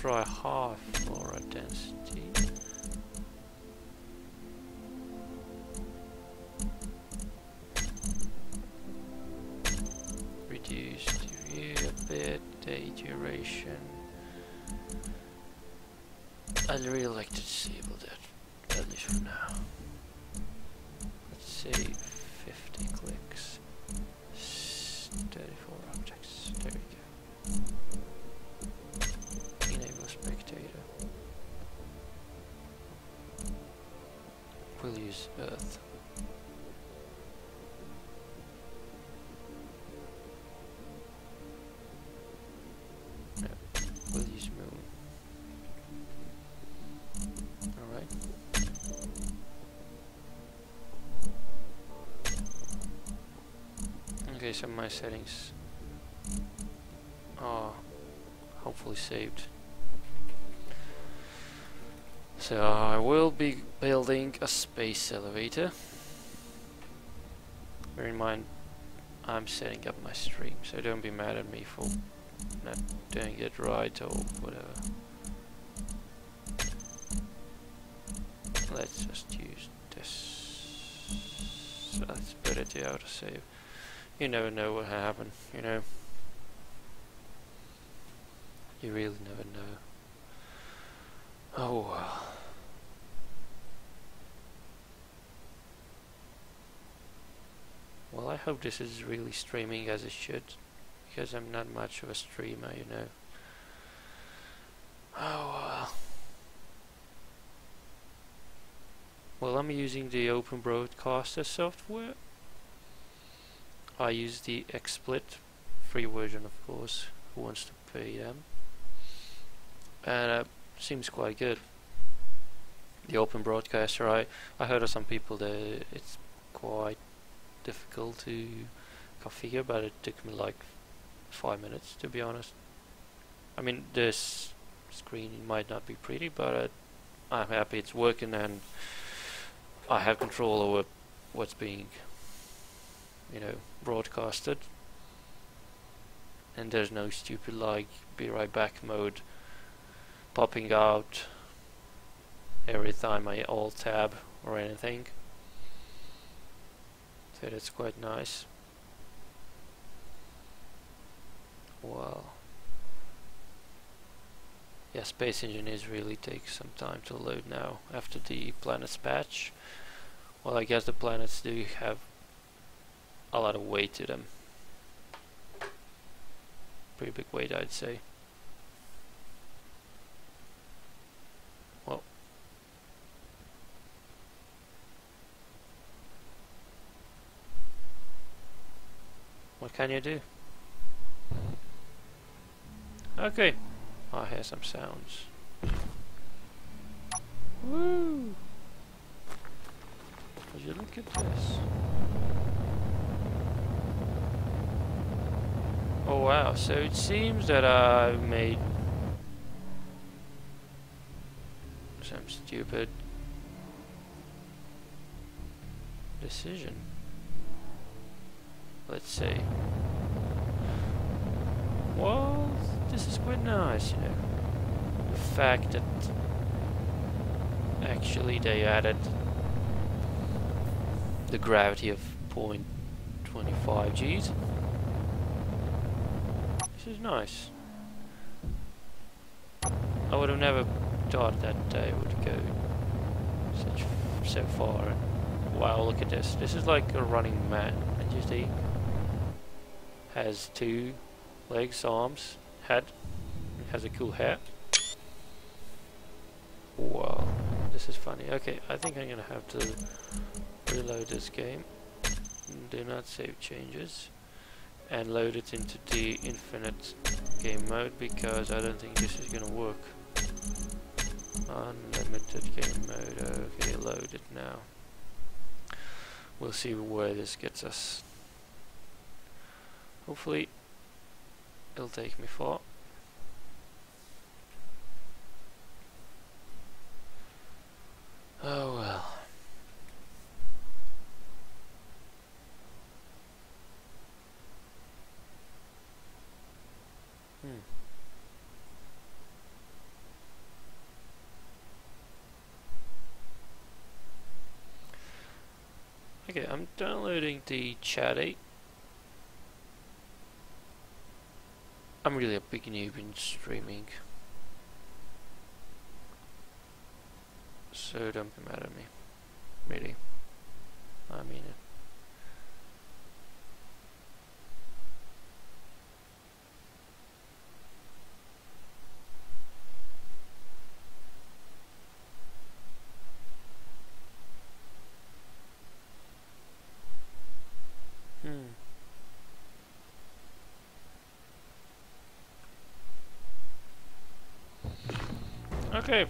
try high flora density. Reduce the view a bit, day duration. I'd really like to disable that, at least for now. Let's say 50 clicks, 34 objects, there we go. Enable spectator. We'll use Earth. No, we'll use Moon. Alright. Okay, so my settings are hopefully saved. So I will be building a space elevator. Bear in mind, I'm setting up my stream, so don't be mad at me for not doing it right or whatever. Let's just use this. So let's put it to autosave. You never know what happened, you know. You really never know. Oh well. Well, I hope this is really streaming as it should, because I'm not much of a streamer, you know. Oh well. Well, I'm using the Open Broadcaster software. I use the XSplit free version, of course. Who wants to pay them? And seems quite good. The Open Broadcaster, I heard of some people that it's quite difficult to configure, but it took me like 5 minutes, to be honest. I mean, this screen might not be pretty, but I'm happy it's working and I have control over what's being, you know, broadcasted, and there's no stupid like be right back mode popping out every time I alt tab or anything. So that's quite nice. Well, yeah, Space Engineers really takes some time to load now after the planets patch. Well, I guess the planets do have a lot of weight to them. Pretty big weight, I'd say. Well, what can you do? Okay, I hear some sounds. Woo! Would you look at this? Oh wow, so it seems that I made some stupid decision. Let's see. Well, this is quite nice, you know. The fact that actually they added the gravity of 0.25 Gs. This is nice. I would have never thought that they would go so far. And wow, look at this. This is like a running man. And you see, has 2 legs, arms, head. It has a cool hair. Wow, this is funny. Okay, I think I'm gonna have to reload this game. Do not save changes. And load it into the infinite game mode, because I don't think this is gonna work. Unlimited game mode. Okay, load it now. We'll see where this gets us. Hopefully it'll take me far. Oh well. I'm downloading the Chatty. I'm really a big noob in streaming, so don't be mad at me. Really, I mean it. Okay.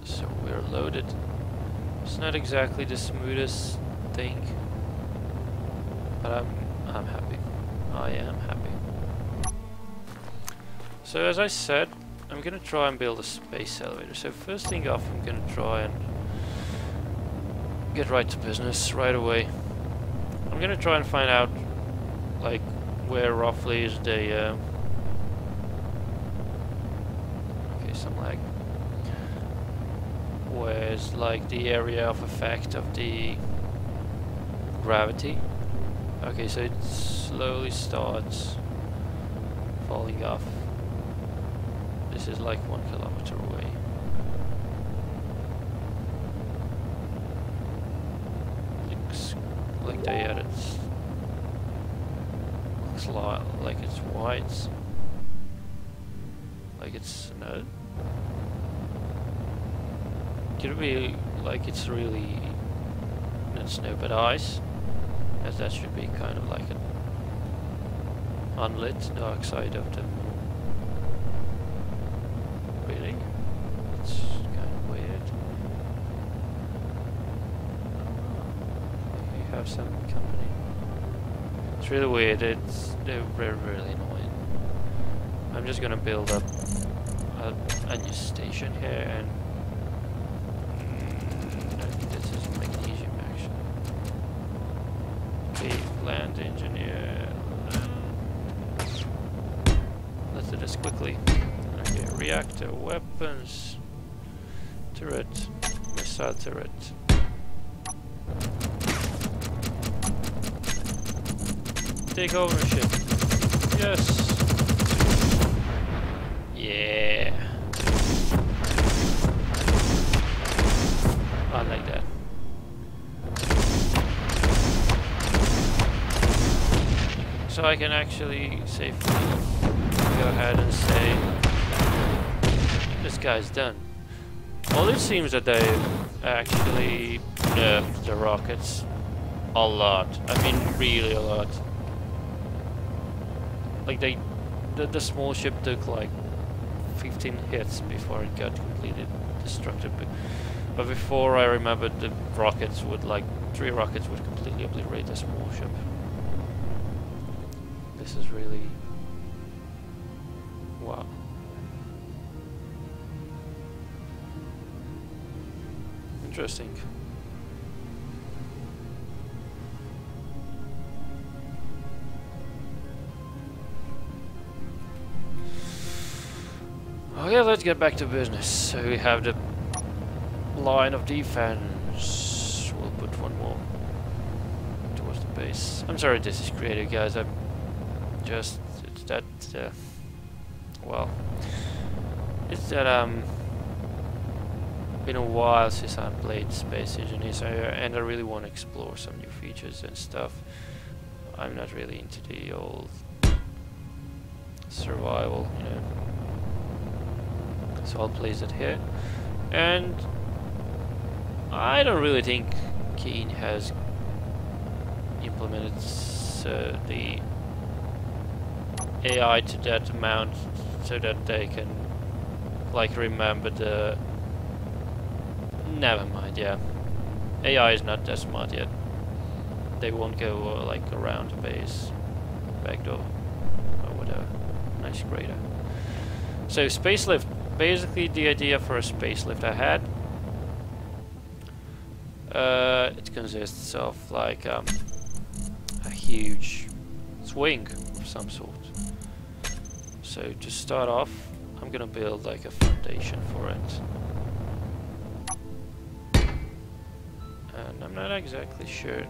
So we're loaded. It's not exactly the smoothest thing, but I'm happy. I am happy. So as I said, I'm gonna try and build a space elevator. So first thing off, I'm gonna try and get right to business right away. I'm gonna try and find out like where roughly is the okay, some lag. Where's like the area of effect of the gravity? Okay, so it slowly starts falling off. This is like 1 kilometer away. Looks like they added. Looks like it's white. Like it's no. Could it be like it's really not snow but ice? As that should be kind of like an unlit dark side of the moon. Really? It's kind of weird. You have some company. It's really weird. They're really annoying. I'm just gonna build up a new station here and this is magnesium actually. Okay, land engineer. Let's do this quickly. Okay, reactor, weapons, turret, missile turret. Take ownership. Yes. Yeah. I like that. So I can actually safely go ahead and say this guy's done. Well, it seems that they've actually nerfed the rockets a lot. I mean, really a lot. Like the small ship took like 15 hits before it got completely destructed. But before, I remember the rockets would like 3 rockets would completely obliterate a small ship. This is really wow. Interesting. Okay, let's get back to business. So we have the line of defense. We'll put one more towards the base. I'm sorry this is creative, guys. I'm just, it's that, well, it's that, been a while since I played Space Engineers, and I really want to explore some new features and stuff. I'm not really into the old survival, you know. So I'll place it here, and I don't really think Keen has implemented the AI to that amount so that they can like remember the. Never mind, yeah. AI is not that smart yet. They won't go like around the base, backdoor, or whatever. Nice crater. So space lift. Basically, the idea for a space lift I had, it consists of like a huge swing of some sort. So to start off, I'm gonna build like a foundation for it. And I'm not exactly sure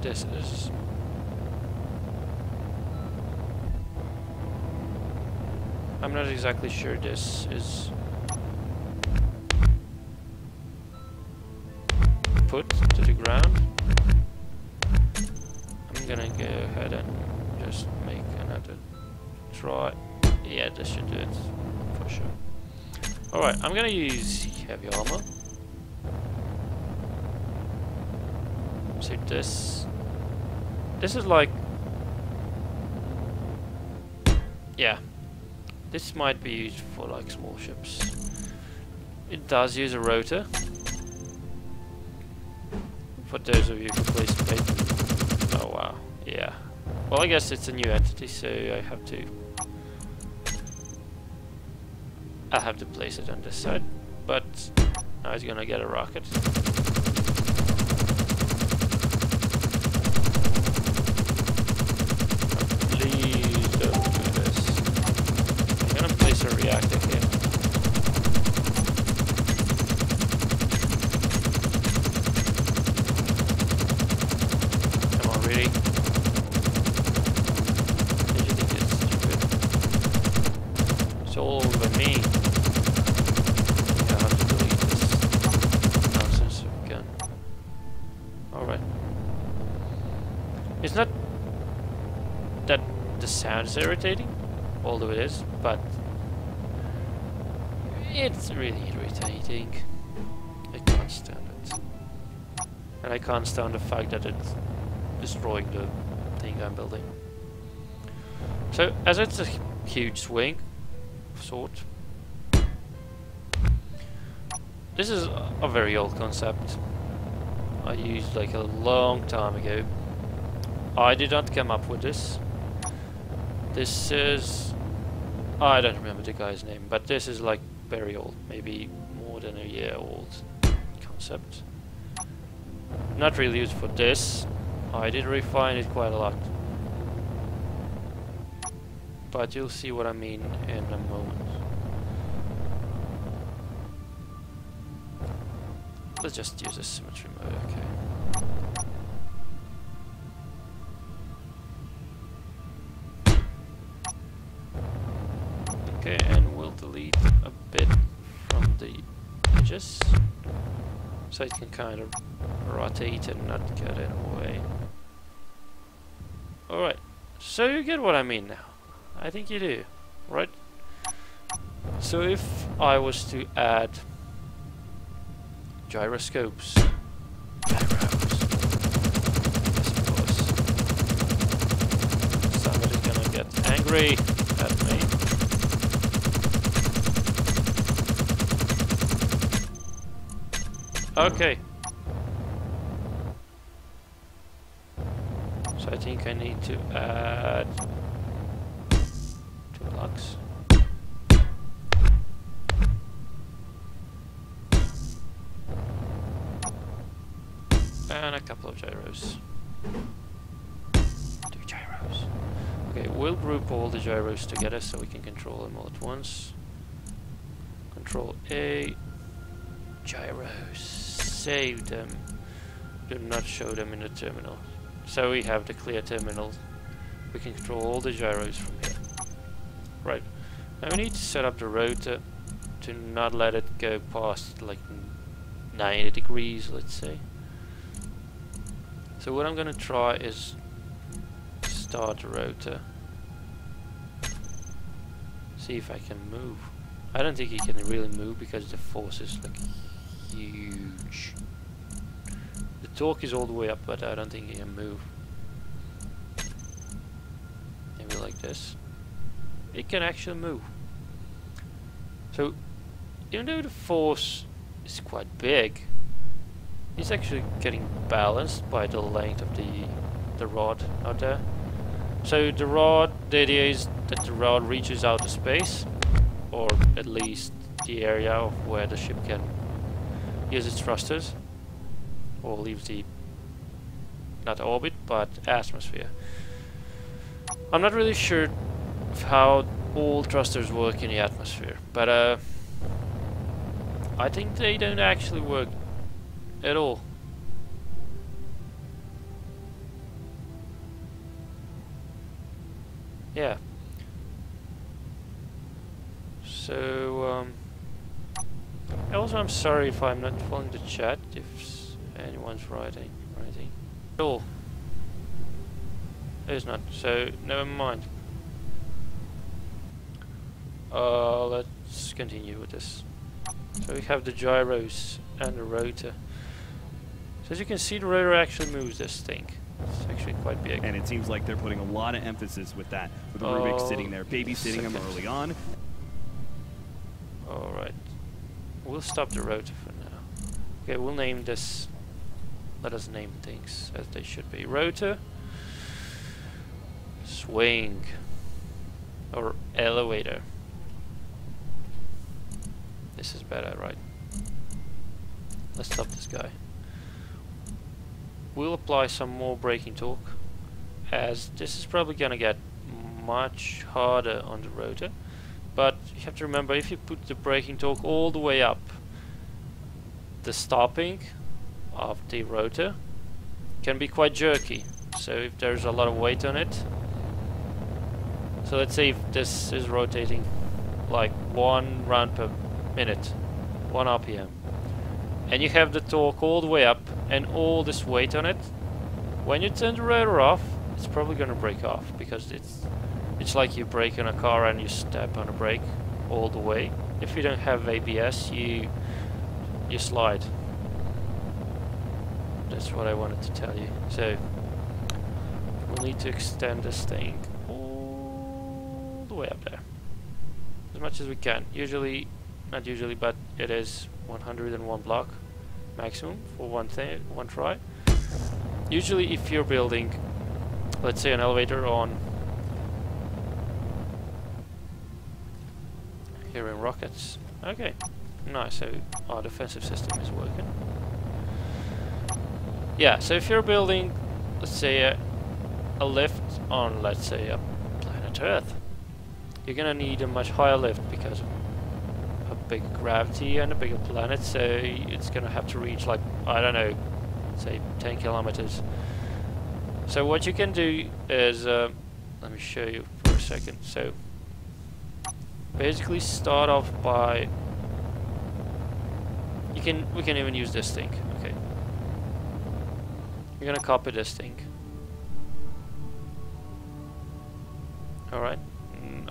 this is. I'm not exactly sure this is put to the ground. I'm gonna go ahead and just make another try. Yeah, this should do it for sure. Alright, I'm gonna use heavy armor. So this is like, yeah, this might be used for like small ships. It does use a rotor. For those of you who play Space. Oh wow, yeah. Well, I guess it's a new entity, so I'll have to place it on this side. But now it's gonna get a rocket. Please don't do this. I'm gonna place a reactor here. Come on, really? Did you think it's stupid? It's all over me. Yeah, I have to delete this nonsense again. Alright. It's not that the sound is irritating, although it is, but it's really irritating. I can't stand it. And I can't stand the fact that it's destroying the thing I'm building. So, as it's a huge swing of sort, this is a very old concept. I used like a long time ago. I did not come up with this. This is... I don't remember the guy's name, but this is like very old, maybe more than a year old concept. Not really used for this. I did refine it quite a lot. But you'll see what I mean in a moment. Let's just use a symmetry mode, okay. Okay, and we'll delete a bit from the edges, so it can kind of rotate and not get in the way. Alright, so you get what I mean now. I think you do, right? So if I was to add gyroscopes, somebody's gonna get angry at me. Okay. So I think I need to add 2 blocks. And a couple of gyros. 2 gyros. Okay, we'll group all the gyros together so we can control them all at once. Control A. Gyros. Save them. Do not show them in the terminal. So we have the clear terminal. We can control all the gyros from here. Right. Now we need to set up the rotor to not let it go past like 90 degrees, let's say. So what I'm gonna try is start the rotor. See if I can move. I don't think he can really move because the force is like huge. The torque is all the way up, but I don't think he can move. Maybe like this. It can actually move. So, even though the force is quite big, it's actually getting balanced by the length of the rod out there. So the idea is that the rod reaches out to space, or at least the area of where the ship can use its thrusters, or leaves the, not orbit, but atmosphere. I'm not really sure of how all thrusters work in the atmosphere, but I think they don't actually work at all. Yeah. So, also I'm sorry if I'm not following the chat, if anyone's writing or anything. At all. It's not, so never mind. Let's continue with this. So we have the gyros and the rotor. So as you can see, the rotor actually moves this thing. It's actually quite big. And it seems like they're putting a lot of emphasis with that, with Rubik sitting there, babysitting him early on. Alright. We'll stop the rotor for now. Okay, we'll name this. Let us name things as they should be. Rotor. Swing. Or elevator. This is better, right? Let's stop this guy. We'll apply some more braking torque, as this is probably gonna get much harder on the rotor. But you have to remember, if you put the braking torque all the way up, the stopping of the rotor can be quite jerky. So if there's a lot of weight on it, so let's say if this is rotating like 1 round per minute, 1 RPM, and you have the torque all the way up and all this weight on it, when you turn the rotor off, it's probably going to break off, because it's like you brake on a car and you step on a brake all the way. If you don't have ABS, you slide. That's what I wanted to tell you. So we'll need to extend this thing all the way up there as much as we can. Usually, not usually, but it is 101 block maximum for one try. Usually if you're building, let's say, an elevator on here in rockets. Okay, nice, so our defensive system is working. Yeah, so if you're building, let's say, a lift on, let's say, a planet Earth, you're gonna need a much higher lift because of a big gravity and a bigger planet, so it's gonna have to reach, like, I don't know, say 10 kilometers. So what you can do is, let me show you for a second. So basically start off by, we can even use this thing. Okay, you're gonna copy this thing. Alright,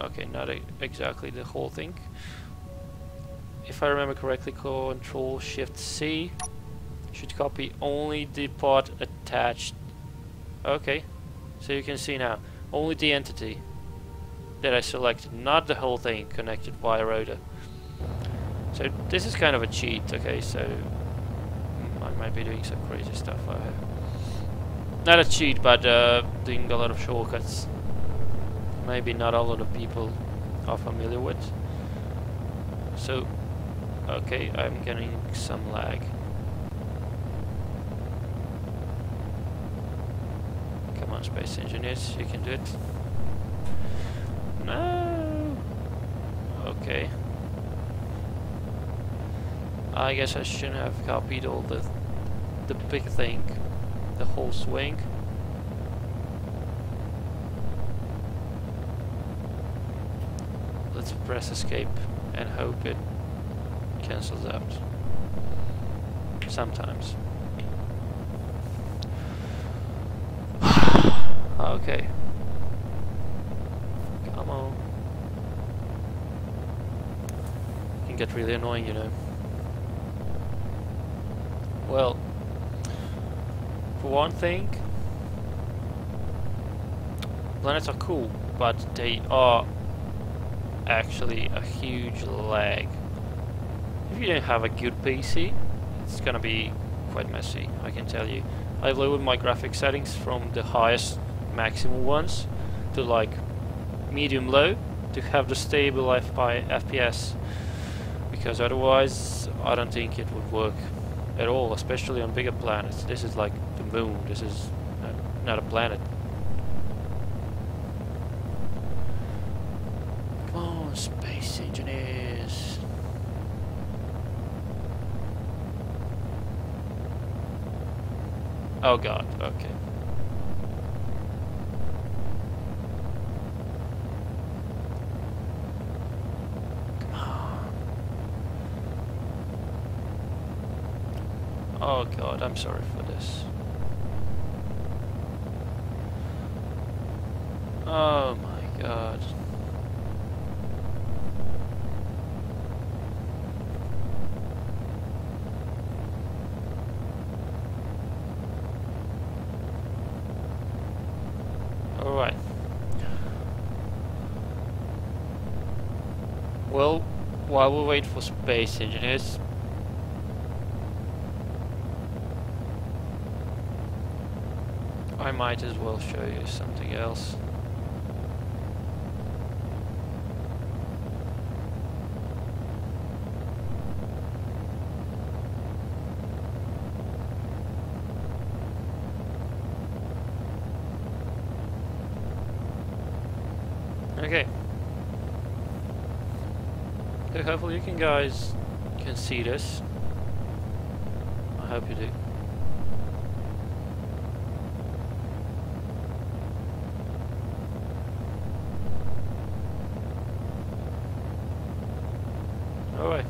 okay, not exactly the whole thing. If I remember correctly, Control-Shift-C should copy only the part attached. Okay, so you can see now, only the entity that I selected, not the whole thing connected via rotor. So this is kind of a cheat, okay, so I might be doing some crazy stuff. Not a cheat, but doing a lot of shortcuts. Maybe not a lot of people are familiar with. So, okay, I'm getting some lag. Come on, space engineers, you can do it. No. Okay. I guess I shouldn't have copied all the big thing, the whole swing. Let's press escape and hope it cancels out. Sometimes. Okay. Come on. It can get really annoying, you know. Well, for one thing, planets are cool, but they are actually a huge lag. If you don't have a good PC, it's gonna be quite messy, I can tell you. I lowered my graphic settings from the highest maximum ones to like medium low to have the stable FPS, because otherwise I don't think it would work at all, especially on bigger planets. This is like the moon, this is not a planet. Come on, space engineers. Oh god, okay. Come on. Oh god, I'm sorry for this. Oh my god. Alright. Well, while we wait for space engineers, I might as well show you something else. Okay. So hopefully you guys can see this. I hope you do. Alright.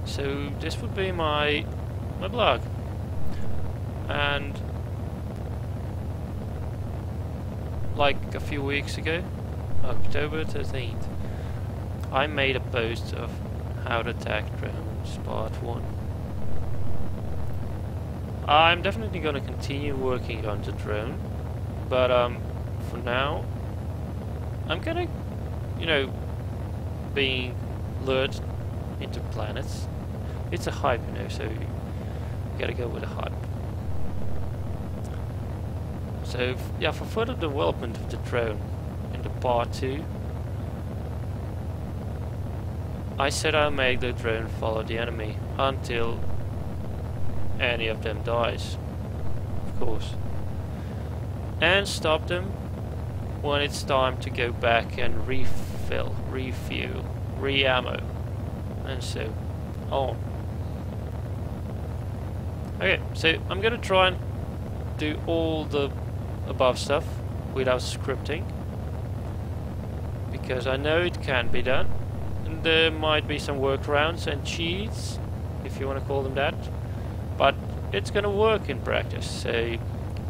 So this would be my blog. And like a few weeks ago, October 13th, I made a post of how to attack drones part 1. I'm definitely gonna continue working on the drone, but for now I'm gonna, you know, being lured into planets. It's a hype, you know, so you gotta go with a hype. So yeah, for further development of the drone in the part 2, I said I'll make the drone follow the enemy until any of them dies, of course, and stop them when it's time to go back and refill, refuel, re-ammo, and so on. Okay, so I'm gonna try and do all the above stuff without scripting, because I know it can be done. And there might be some workarounds and cheats, if you want to call them that, but it's gonna work in practice. So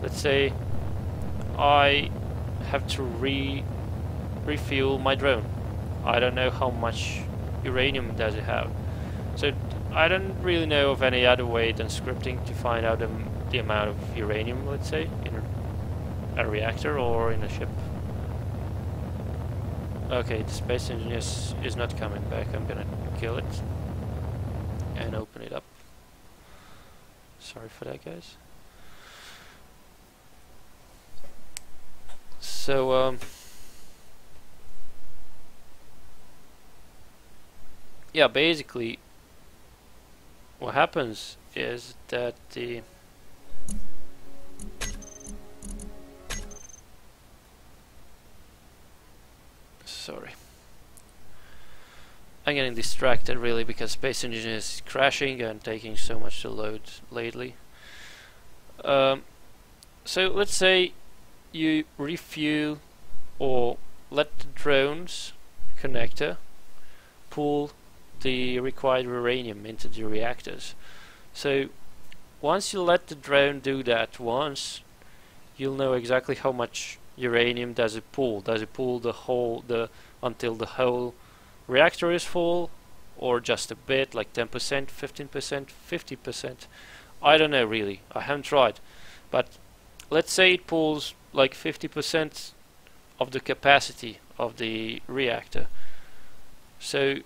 let's say I have to refuel my drone. I don't know how much uranium does it have, so I don't really know of any other way than scripting to find out the amount of uranium, let's say, in a reactor or in a ship. Okay, the space engineer is not coming back. I'm gonna kill it and open it up. Sorry for that, guys. So, yeah, basically, what happens is that the sorry, I'm getting distracted really because Space Engineer is crashing and taking so much to load lately. So let's say you refuel or let the drone's connector pull the required uranium into the reactors. So once you let the drone do that once, you'll know exactly how much uranium does it pull. Does it pull the whole until the whole reactor is full, or just a bit, like 10%, 15%, 50%? I don't know really. I haven't tried. But let's say it pulls like 50% of the capacity of the reactor. So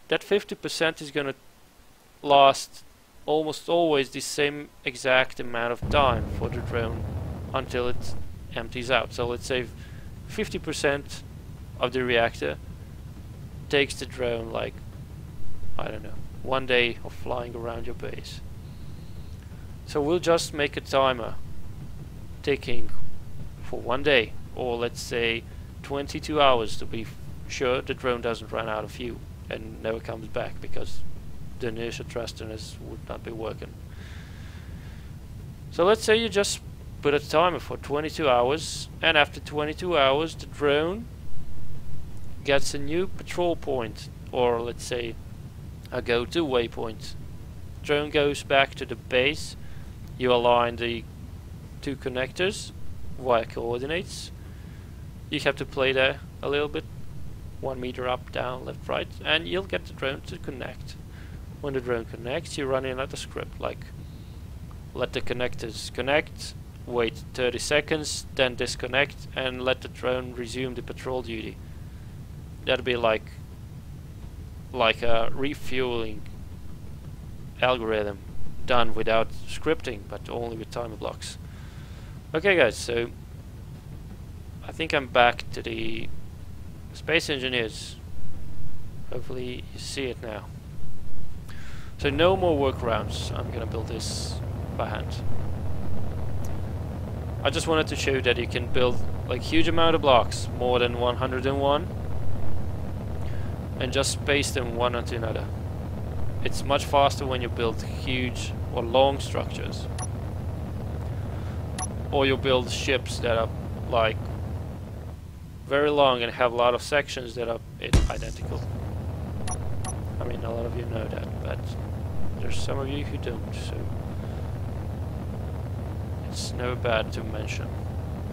that 50% is going to last almost always the same exact amount of time for the drone until it empties out. So let's say 50% of the reactor takes the drone like, I don't know, 1 day of flying around your base. So we'll just make a timer ticking for 1 day, or let's say 22 hours to be sure the drone doesn't run out of fuel and never comes back because the inertial thrusters would not be working. So let's say you just put a timer for 22 hours, and after 22 hours the drone gets a new patrol point, or let's say a go-to waypoint. Drone goes back to the base, you align the two connectors via coordinates. You have to play there a little bit, 1 meter up, down, left, right, and you'll get the drone to connect. When the drone connects, you run in at a script like let the connectors connect, wait 30 seconds, then disconnect, and let the drone resume the patrol duty. That'd be like a refueling algorithm done without scripting, but only with timer blocks. Okay guys, so I think I'm back to the Space Engineers. Hopefully you see it now. So no more workarounds. I'm gonna build this by hand. I just wanted to show you that you can build like huge amount of blocks, more than 101, and just space them one onto another. It's much faster when you build huge or long structures, or you build ships that are like very long and have a lot of sections that are identical. I mean, a lot of you know that, but there's some of you who don't, so it's never bad to mention.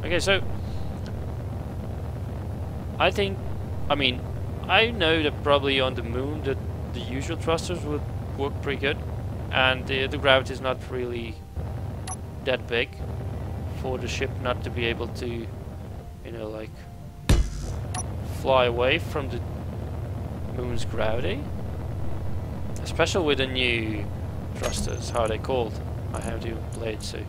Okay, so I know that probably on the moon that the usual thrusters would work pretty good, and the gravity is not really that big for the ship not to be able to, you know, like fly away from the moon's gravity, especially with the new thrusters. How are they called? I haven't even played, so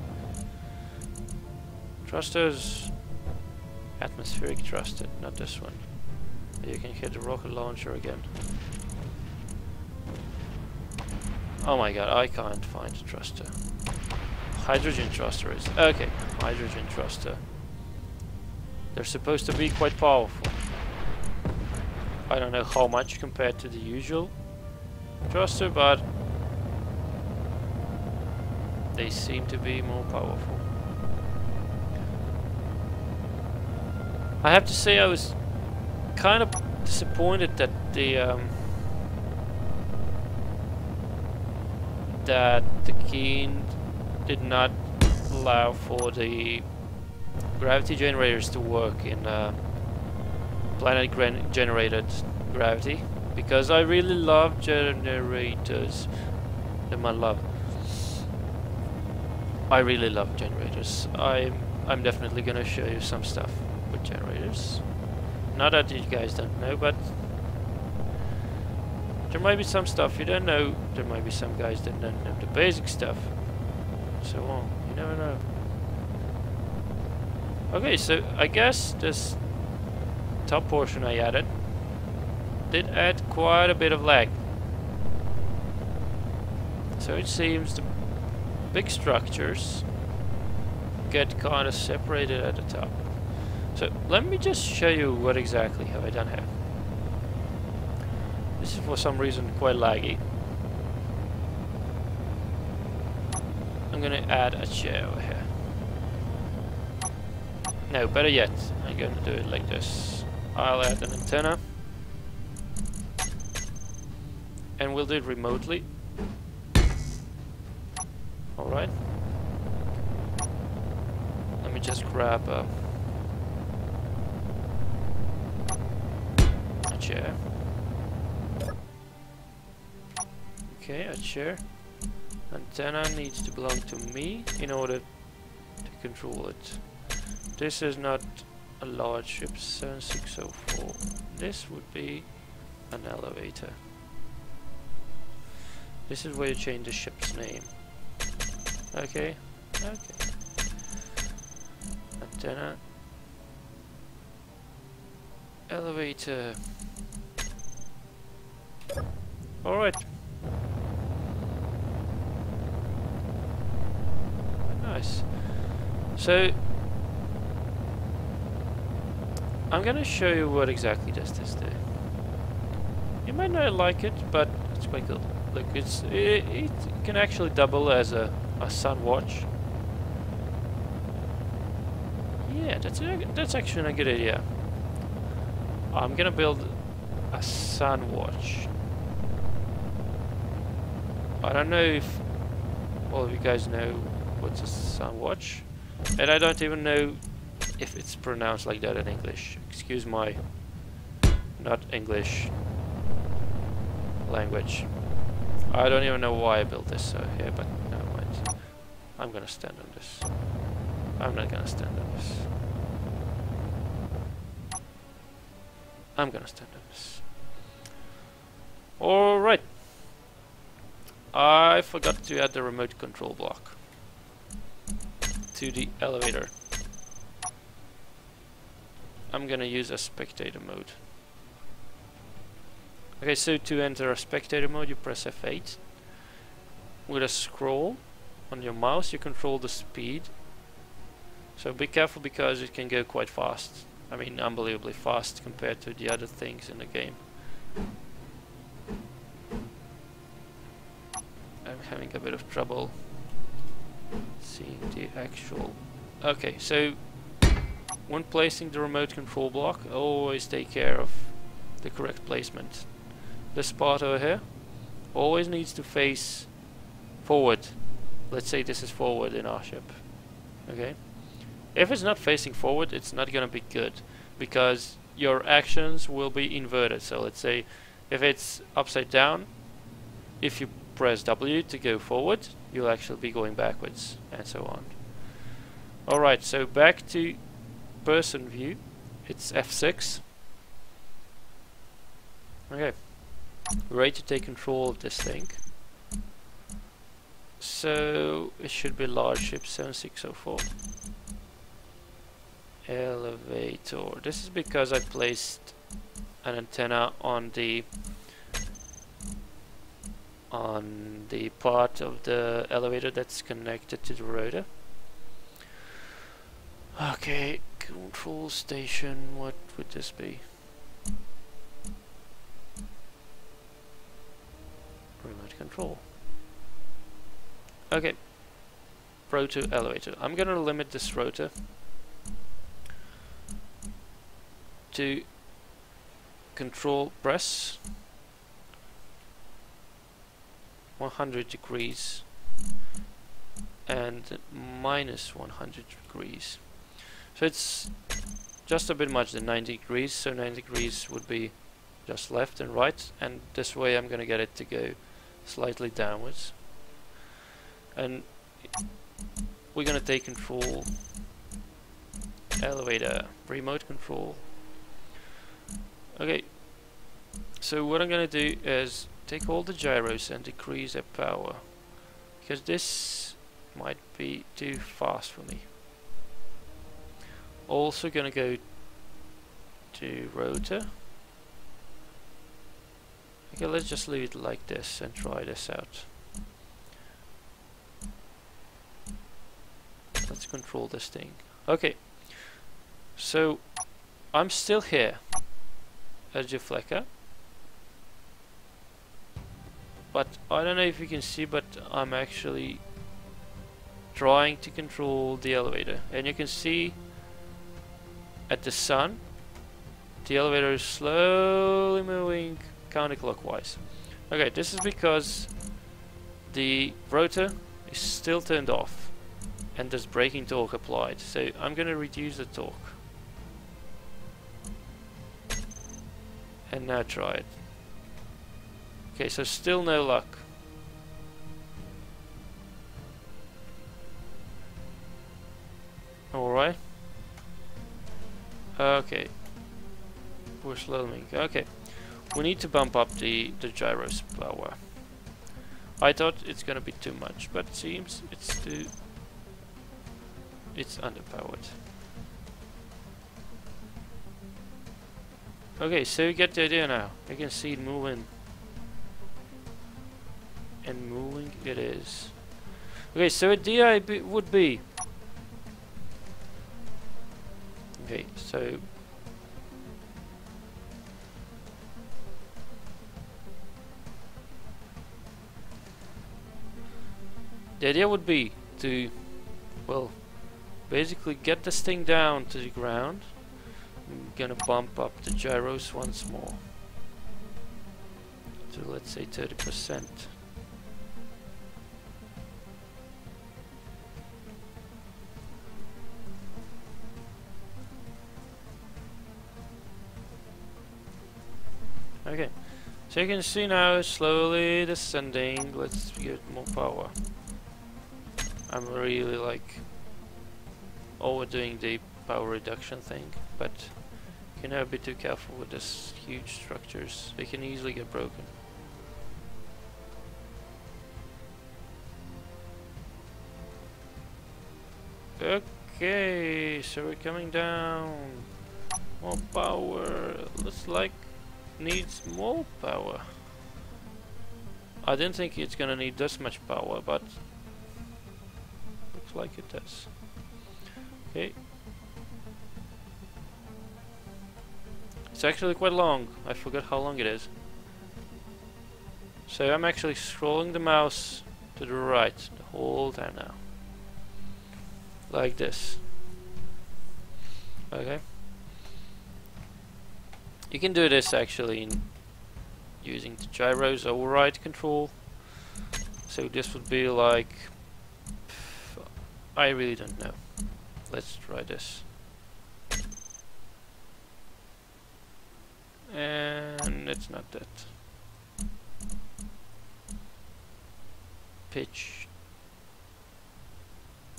thrusters, atmospheric thruster, not this one. You can hit the rocket launcher again. Oh my god, I can't find the thruster. Hydrogen thruster is okay. Hydrogen thruster. They're supposed to be quite powerful. I don't know how much compared to the usual thruster, but they seem to be more powerful. I have to say I was kind of disappointed that the Keen did not allow for the gravity generators to work in planet generated gravity, because I really love generators. I really love generators. I'm definitely gonna show you some stuff with generators. Not that you guys don't know, but there might be some stuff you don't know. There might be some guys that don't know the basic stuff. So on, you never know. Okay, so I guess this top portion I added did add quite a bit of lag. So it seems the big structures get kind of separated at the top. So let me just show you what exactly have I done here. This is for some reason quite laggy. I'm gonna add a chair over here. No, better yet, I'm gonna do it like this. I'll add an antenna, and we'll do it remotely. Alright. Let me just grab a chair. Okay, a chair. Antenna needs to belong to me in order to control it. This is not a large ship, 7604. This would be an elevator. This is where you change the ship's name. Okay, okay. Antenna. Elevator. Alright. Nice. So I'm gonna show you what exactly does this do. You might not like it, but it's quite cool. Look, it can actually double as a sun watch. yeah, that's actually a good idea. I'm gonna build a sun watch. I don't know if all of you guys know what's a sun watch, and I don't even know if it's pronounced like that in English. Excuse my not English language. I don't even know why I built this here, but never mind. I'm gonna stand on this. I'm not gonna stand on this. I'm gonna stand on this. Alright. I forgot to add the remote control block to the elevator. I'm gonna use a spectator mode. Okay, so to enter a spectator mode you press F8. With a scroll on your mouse you control the speed. So be careful because it can go quite fast. I mean unbelievably fast compared to the other things in the game. I'm having a bit of trouble seeing the actual... Okay, so when placing the remote control block, always take care of the correct placement. This part over here always needs to face forward. Let's say this is forward in our ship. Okay? If it's not facing forward, it's not gonna be good because your actions will be inverted. So let's say if it's upside down, if you press W to go forward, you'll actually be going backwards, and so on. Alright, so back to person view. It's F6. Okay, we're ready to take control of this thing. So it should be large ship 7604. Elevator. This is because I placed an antenna on the part of the elevator that's connected to the rotor. Okay, control station, what would this be? Remote control. Okay, rotor elevator. I'm gonna limit this rotor to control press 100 degrees and minus 100 degrees. So it's just a bit much than 90 degrees, so 90 degrees would be just left and right, and this way I'm gonna get it to go slightly downwards. And we're gonna take control, elevator, remote control. Okay, so what I'm gonna do is take all the gyros and decrease their power, because this might be too fast for me. Also gonna go to rotor. Okay, let's just leave it like this and try this out. Let's control this thing. Okay, so I'm still here as Jafleca, but I don't know if you can see, but I'm actually trying to control the elevator, and you can see at the sun the elevator is slowly moving counterclockwise. Okay, this is because the rotor is still turned off and there's braking torque applied, so I'm gonna reduce the torque. And now try it. Okay, so still no luck. Alright. Okay. We're slowing. Okay. We need to bump up the gyros power. I thought it's gonna be too much, but it seems it's underpowered. Okay, so you get the idea now. You can see it moving. And moving it is. Okay, so the idea would be... Okay, so... The idea would be to, well, basically get this thing down to the ground. I'm gonna bump up the gyros once more. So let's say 30%. Okay, so you can see now it's slowly descending. Let's get more power. I'm really like overdoing the power reduction thing, but you can never be too careful with this huge structures. They can easily get broken. Okay, so we're coming down. More power. Looks like needs more power. I didn't think it's gonna need this much power, but looks like it does. Okay. It's actually quite long. I forgot how long it is. So I'm actually scrolling the mouse to the right the whole time now. Like this. Okay. You can do this actually in using the gyros override control. So this would be like, I really don't know. Let's try this. And it's not that. Pitch.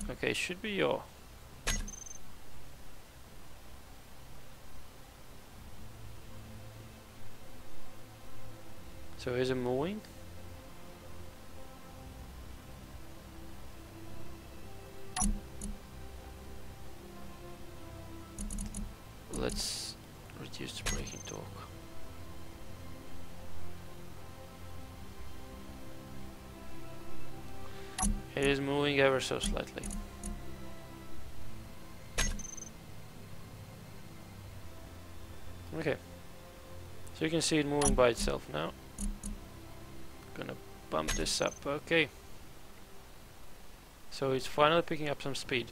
Okay, should be your. So is it moving? Let's reduce the braking torque. It is moving ever so slightly. Okay. So you can see it moving by itself now. Gonna bump this up. Okay. So it's finally picking up some speed.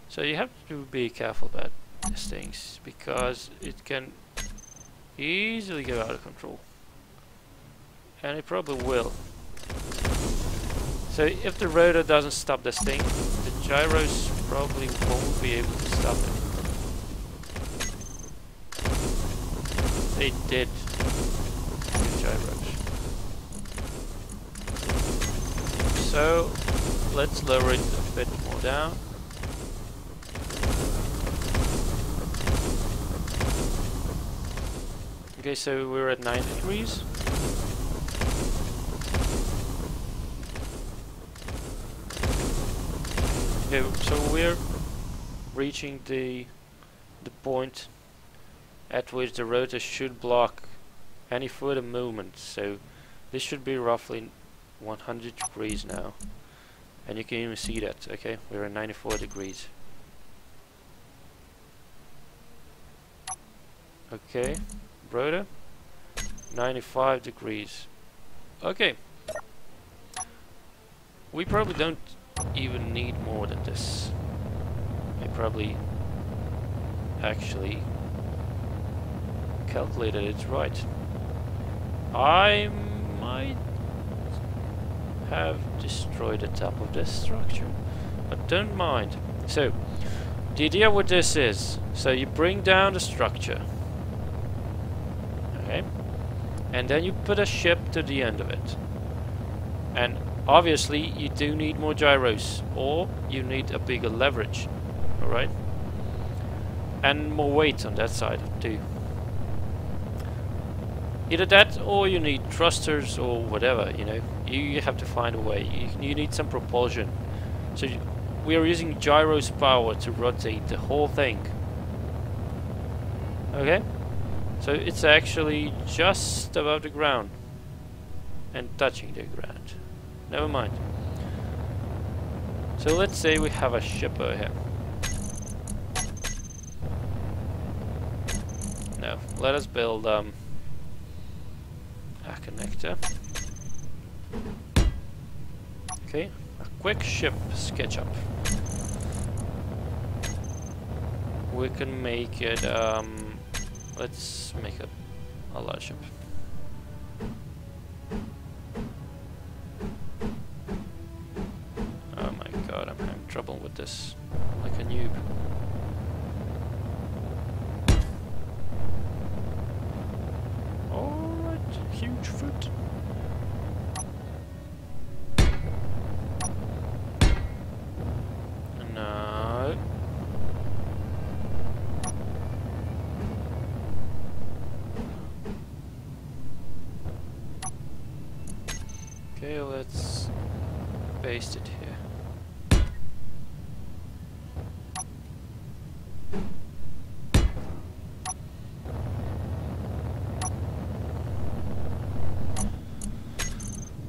So you have to be careful about these things because it can easily go out of control. And it probably will. So if the rotor doesn't stop this thing, the gyros probably won't be able to stop it. They did. Good gyros. So let's lower it a bit more down. Okay, so we're at 9 degrees. Okay, so we're reaching the point at which the rotor should block any further movement. So this should be roughly 100 degrees now, and you can even see that. Okay, we're at 94 degrees. Okay, rotor 95 degrees. Okay, we probably don't even need more than this. I probably actually calculated it right. I might have destroyed the top of this structure, but don't mind. So the idea with this is, so you bring down the structure, okay, and then you put a ship to the end of it, and obviously you do need more gyros, or you need a bigger leverage, alright, and more weight on that side too. Either that, or you need thrusters or whatever, you know. You have to find a way. You need some propulsion. So we are using gyros power to rotate the whole thing. Okay? So it's actually just above the ground and touching the ground. Never mind. So let's say we have a ship over here. No, let us build a connector. Okay, a quick ship SketchUp. we can make it, let's make a large ship. Oh my god, I'm having trouble with this, like a noob. Alright, huge foot. No. Okay, let's paste it here.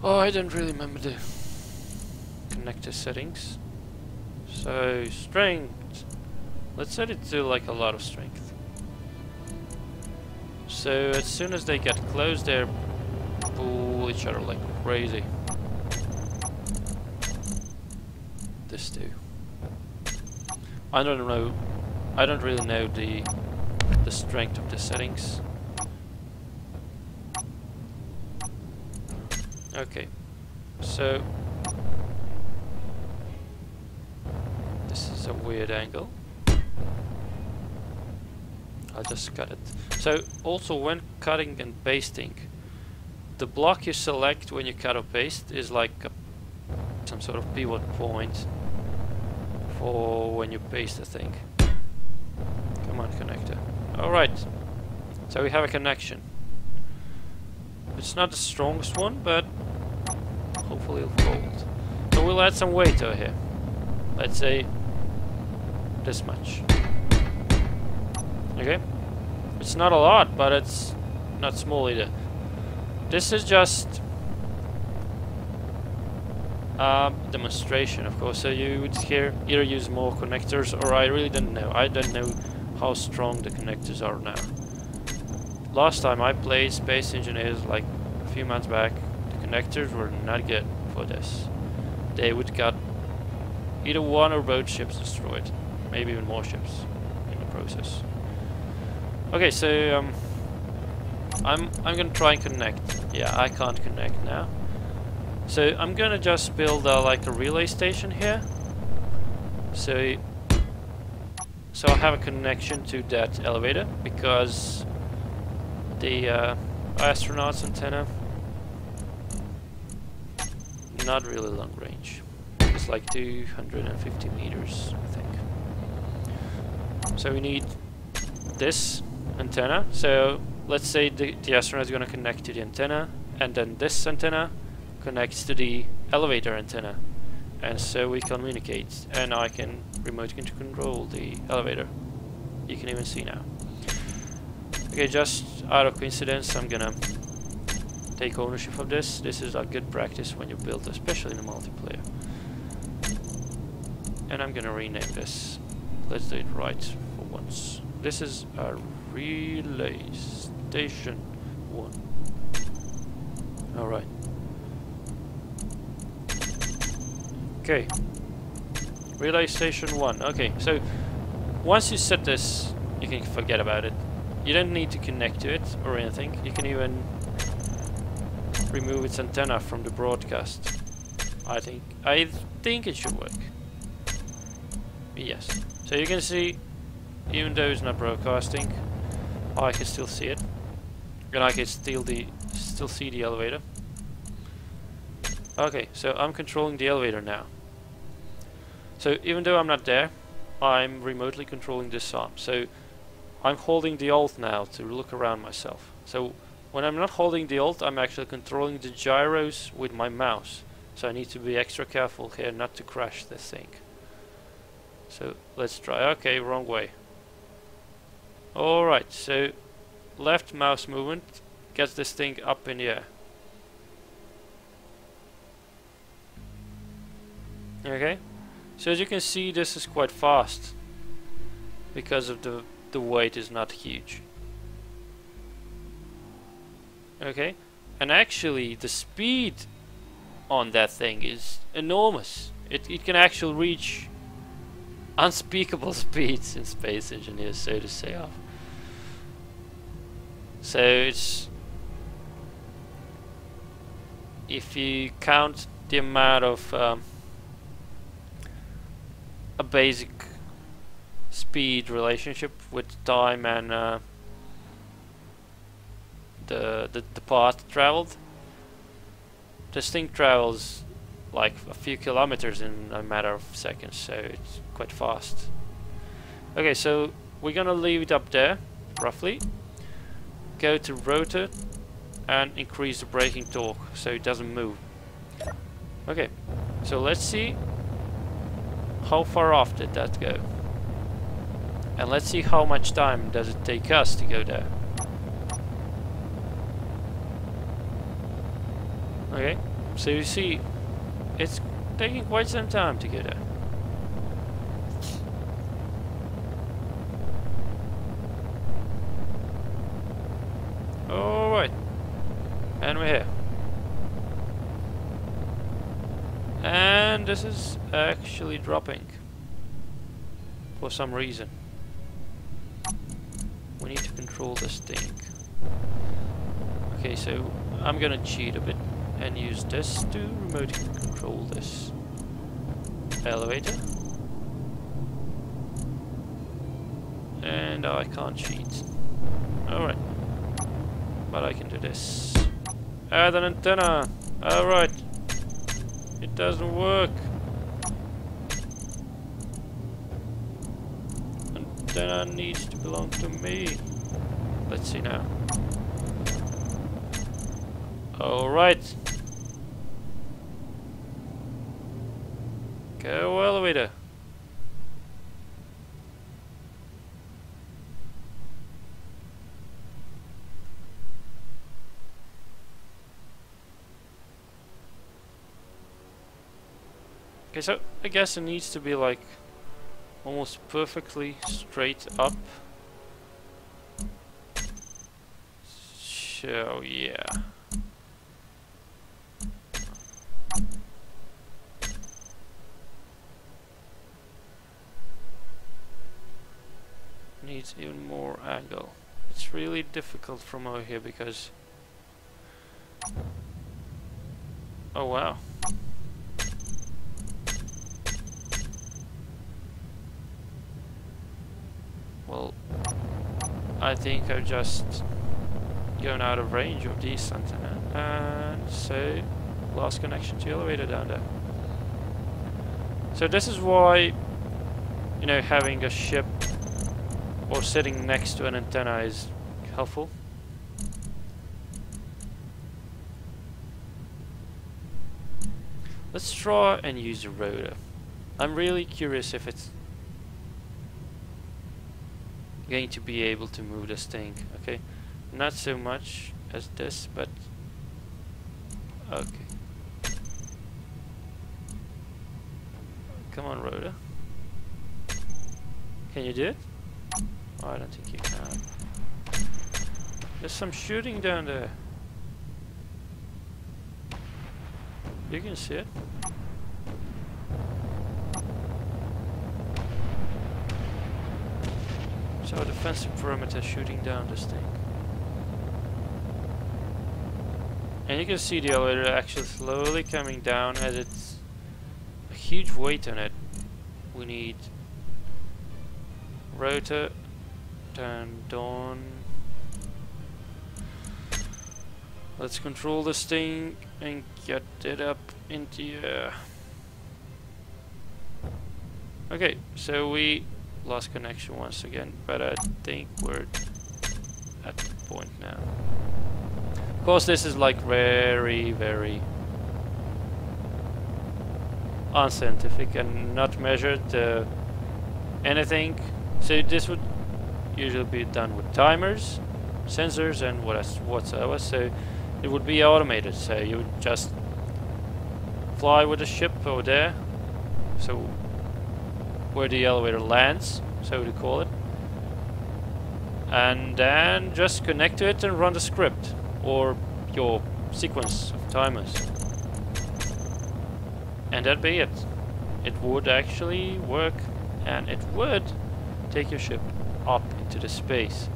Oh, I don't really remember the connector settings. So, strength. Let's set it to like a lot of strength. So, as soon as they get close, they pull each other like crazy. This too. I don't know. I don't really know the strength of the settings. Okay, so this is a weird angle. I'll just cut it. So also when cutting and pasting, the block you select when you cut or paste is like some sort of pivot point for when you paste the thing. Come on, connector. Alright, so we have a connection. It's not the strongest one, but hopefully it'll hold. So we'll add some weight over here. Let's say this much. Okay? It's not a lot, but it's not small either. This is just demonstration, of course. So you would here either use more connectors, or I really don't know. I don't know how strong the connectors are now. Last time I played Space Engineers, like a few months back, the connectors were not good for this. They would get either one or both ships destroyed, maybe even more ships in the process. Okay, so I'm gonna try and connect. Yeah, I can't connect now. So I'm gonna just build like a relay station here. So I have a connection to that elevator, because the astronauts antenna, not really long range. It's like 250 meters, I think. So we need this antenna. So let's say the astronaut is going to connect to the antenna, and then this antenna connects to the elevator antenna, and so we communicate, and I can remote control the elevator. You can even see now. Okay, just out of coincidence, I'm gonna take ownership of this. This is a good practice when you build, especially in the multiplayer. And I'm gonna rename this. Let's do it right for once. This is a relay station 1. Alright. Okay. Relay station 1. Okay, so once you set this, you can forget about it. You don't need to connect to it or anything. You can even remove its antenna from the broadcast. I think it should work. Yes. So you can see, even though it's not broadcasting, I can still see it, and I can still see the elevator. Okay, so I'm controlling the elevator now. So even though I'm not there, I'm remotely controlling this arm. So I'm holding the Alt now to look around myself. So when I'm not holding the Alt, I'm actually controlling the gyros with my mouse. So I need to be extra careful here not to crash this thing. So let's try. Okay, wrong way. Alright, so left mouse movement gets this thing up in the air. Okay, so as you can see, this is quite fast because of the weight is not huge. Okay, and actually the speed on that thing is enormous. It can actually reach unspeakable speeds in Space Engineers, so to say. So it's, if you count the amount of a basic speed relationship with time and the path traveled, this thing travels like a few kilometers in a matter of seconds, so it's quite fast. Okay, so we're gonna leave it up there, roughly. Go to rotor and increase the braking torque so it doesn't move. Okay, so let's see how far off did that go. And let's see how much time does it take us to go there. Okay, so you see it's taking quite some time to get there. Alright, and we're here. And this is actually dropping for some reason. We need to control this thing. Okay, so I'm gonna cheat a bit and use this to remote control this elevator. And I can't cheat. Alright. But I can do this. Add an antenna! Alright. It doesn't work. Antenna needs to belong to me. Let's see now. Alright. Go elevator. Okay, so I guess it needs to be like almost perfectly straight up. So yeah. Needs even more angle. It's really difficult from over here because, oh wow. Well, I think I've just gone out of range of these antenna, and so lost connection to the elevator down there. So this is why, you know, having a ship or sitting next to an antenna is helpful. Let's try and use a rotor. I'm really curious if it's going to be able to move this thing. Okay, not so much as this, but okay. Come on, rotor. Can you do it? Oh, I don't think you can. There's some shooting down there. You can see it. So a defensive perimeter shooting down this thing. And you can see the elevator actually slowly coming down as it's a huge weight on it. We need rotor turned on. Let's control this thing and get it up into the air. Okay, so we lost connection once again, but I think we're at the point now. Of course, this is like very, very unscientific and not measured anything. So this would usually be done with timers, sensors, and whatsoever. So it would be automated. So you would just fly with the ship over there. So where the elevator lands, so to call it, and then just connect to it and run the script or your sequence of timers, and that'd be it. It would actually work and it would take your ship up into the space.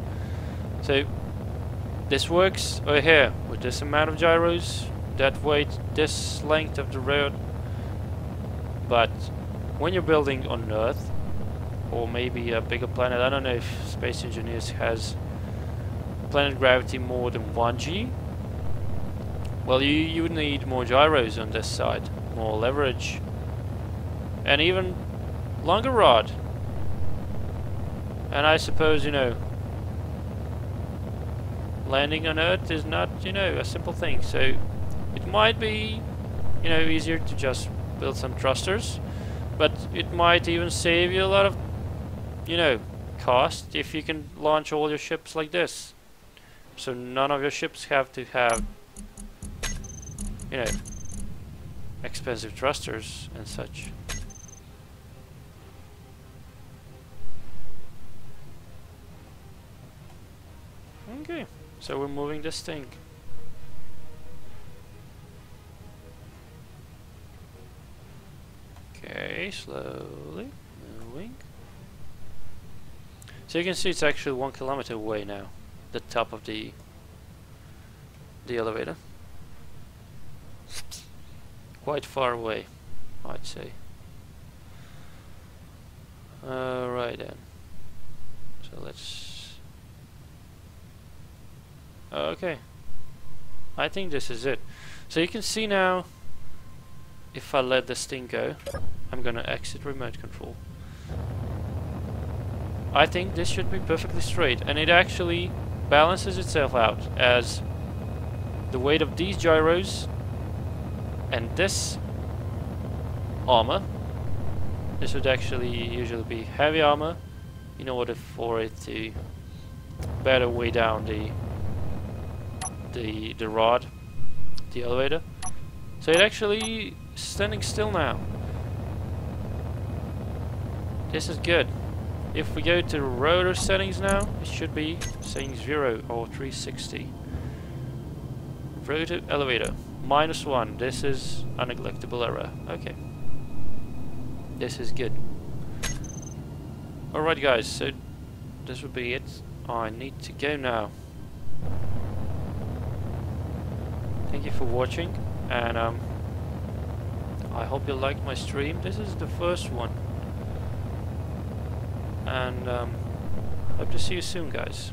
So this works over here with this amount of gyros, that weight, this length of the road. But when you're building on Earth, or maybe a bigger planet, I don't know if Space Engineers has planet gravity more than 1G. Well, you need more gyros on this side, more leverage, and even longer rod. And I suppose, you know, landing on Earth is not, you know, a simple thing. So it might be, you know, easier to just build some thrusters, but it might even save you a lot of, you know, cost if you can launch all your ships like this. So none of your ships have to have, you know, expensive thrusters and such. Okay, so we're moving this thing. Okay, slowly moving. So you can see it's actually 1 kilometer away now, the top of the elevator. Quite far away, I'd say. Right then. So let's... Okay. I think this is it. So you can see now, if I let this thing go, I'm gonna exit remote control. I think this should be perfectly straight, and it actually balances itself out as the weight of these gyros and this armor. This would actually usually be heavy armor in order for it to better weigh down the rod, the elevator. So it actually standing still now. This is good. If we go to rotor settings now, it should be saying 0 or 360. Rotor elevator -1. This is a neglectable error. Okay. This is good. Alright guys, so this would be it. I need to go now. Thank you for watching, and I hope you liked my stream. This is the first one, and hope to see you soon, guys.